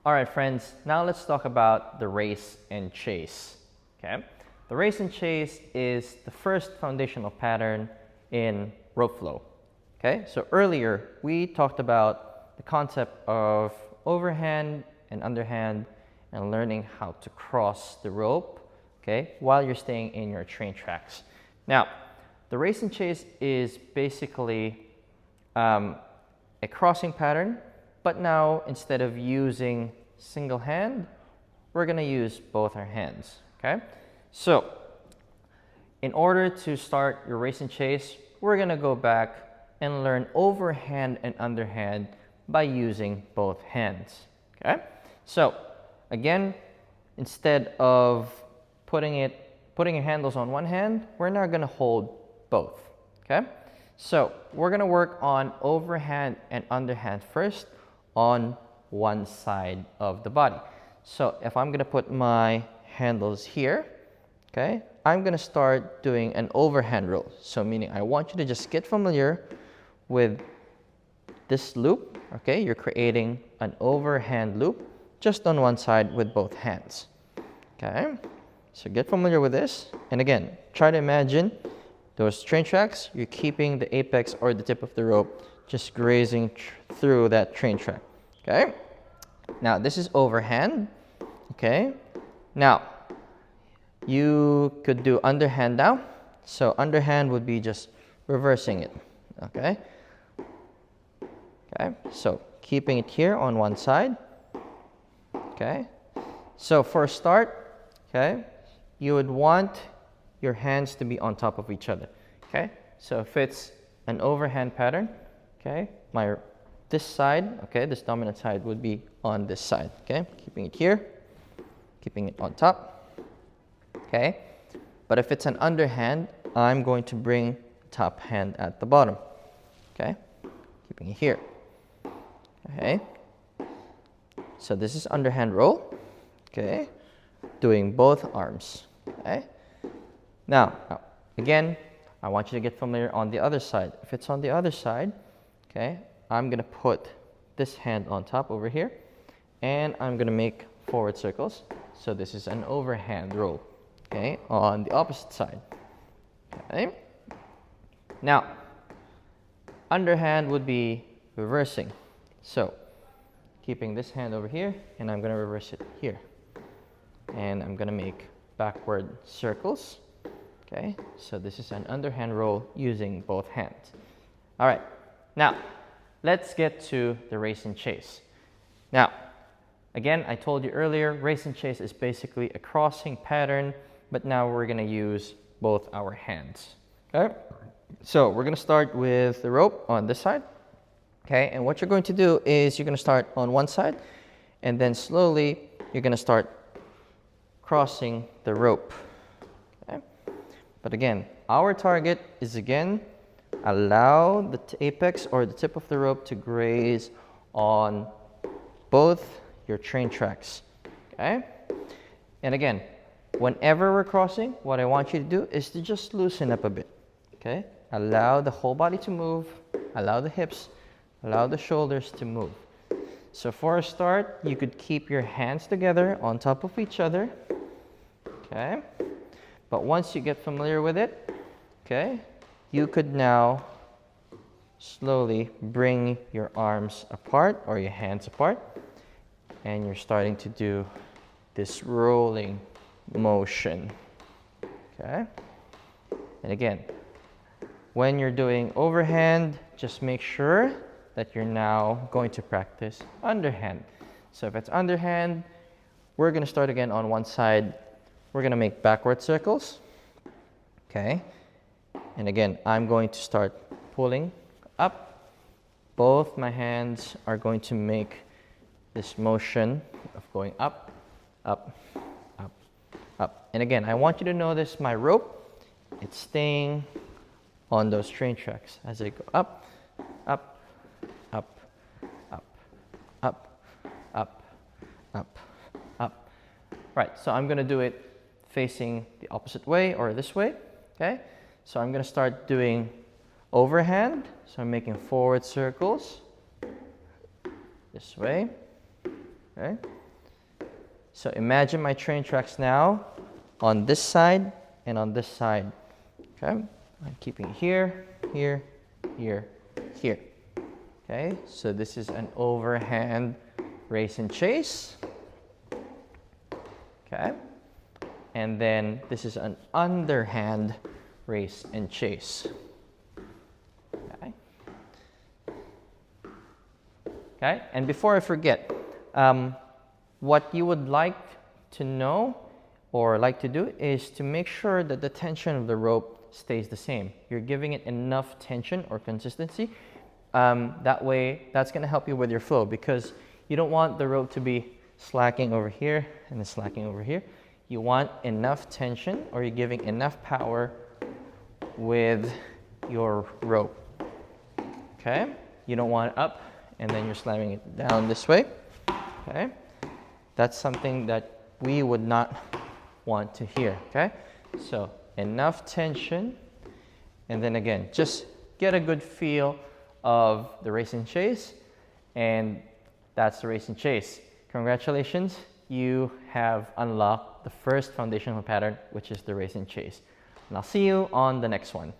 All right, friends, now let's talk about the race and chase. Okay, the race and chase is the first foundational pattern in rope flow. Okay, so earlier we talked about the concept of overhand and underhand and learning how to cross the rope, okay, while you're staying in your train tracks. Now, the race and chase is basically a crossing pattern, but now instead of using single hand, we're gonna use both our hands, okay? So, in order to start your race and chase, we're gonna go back and learn overhand and underhand by using both hands, okay? So, again, instead of putting your handles on one hand, we're now gonna hold both, okay? So, we're gonna work on overhand and underhand first on one side of the body. So, if I'm gonna put my handles here, okay, I'm gonna start doing an overhand roll. So, meaning I want you to just get familiar with this loop, okay? You're creating an overhand loop just on one side with both hands, okay? So get familiar with this. And again, try to imagine those train tracks. You're keeping the apex or the tip of the rope just grazing through that train track, okay? Now, this is overhand, okay? Now, you could do underhand now. So underhand would be just reversing it, okay? Okay, so keeping it here on one side, okay? So for a start, okay, you would want your hands to be on top of each other, okay? So if it's an overhand pattern, okay, this side, okay, this dominant side would be on this side, okay? Keeping it here, keeping it on top, okay? But if it's an underhand, I'm going to bring top hand at the bottom, okay? Keeping it here. Okay, so this is underhand roll, okay, doing both arms, okay. Now, again, I want you to get familiar on the other side. If it's on the other side, okay, I'm going to put this hand on top over here, and I'm going to make forward circles. So this is an overhand roll, okay, on the opposite side, okay. Now, underhand would be reversing. So, keeping this hand over here, and I'm going to reverse it here. And I'm going to make backward circles. Okay, so this is an underhand roll using both hands. All right, now let's get to the race and chase. Now, again, I told you earlier, race and chase is basically a crossing pattern, but now we're going to use both our hands. Okay, so we're going to start with the rope on this side. Okay, and what you're going to do is you're going to start on one side, and then slowly you're going to start crossing the rope. Okay, but again, our target is again, allow the apex or the tip of the rope to graze on both your train tracks. Okay, and again, whenever we're crossing, what I want you to do is to just loosen up a bit. Okay, allow the whole body to move, allow the hips, allow the shoulders to move. So for a start, you could keep your hands together on top of each other, okay? But once you get familiar with it, okay, you could now slowly bring your arms apart or your hands apart, and you're starting to do this rolling motion, okay? And again, when you're doing overhand, just make sure that you're now going to practice underhand. So if it's underhand, we're going to start again on one side. We're going to make backward circles, okay? And again, I'm going to start pulling up. Both my hands are going to make this motion of going up, up, up, up. And again, I want you to notice my rope. It's staying on those train tracks as I go up, up, up, up, up, up, up, up. Right, so I'm going to do it facing the opposite way or this way, okay? So I'm going to start doing overhand. So I'm making forward circles this way, Okay. So imagine my train tracks now on this side and on this side. Okay. I'm keeping it here, here, here, here. Okay. So this is an overhand race and chase. Okay. And then this is an underhand race and chase. Okay. Okay. And before I forget, what you would like to know or like to do is to make sure that the tension of the rope stays the same. You're giving it enough tension or consistency. That way, that's going to help you with your flow, because you don't want the rope to be slacking over here and then slacking over here. You want enough tension, or you're giving enough power with your rope. Okay? You don't want it up and then you're slamming it down this way. Okay? That's something that we would not want to hear. Okay? So enough tension, and then again, just get a good feel of the race and chase, and that's the race and chase. Congratulations, you have unlocked the first foundational pattern, which is the race and chase. And I'll see you on the next one.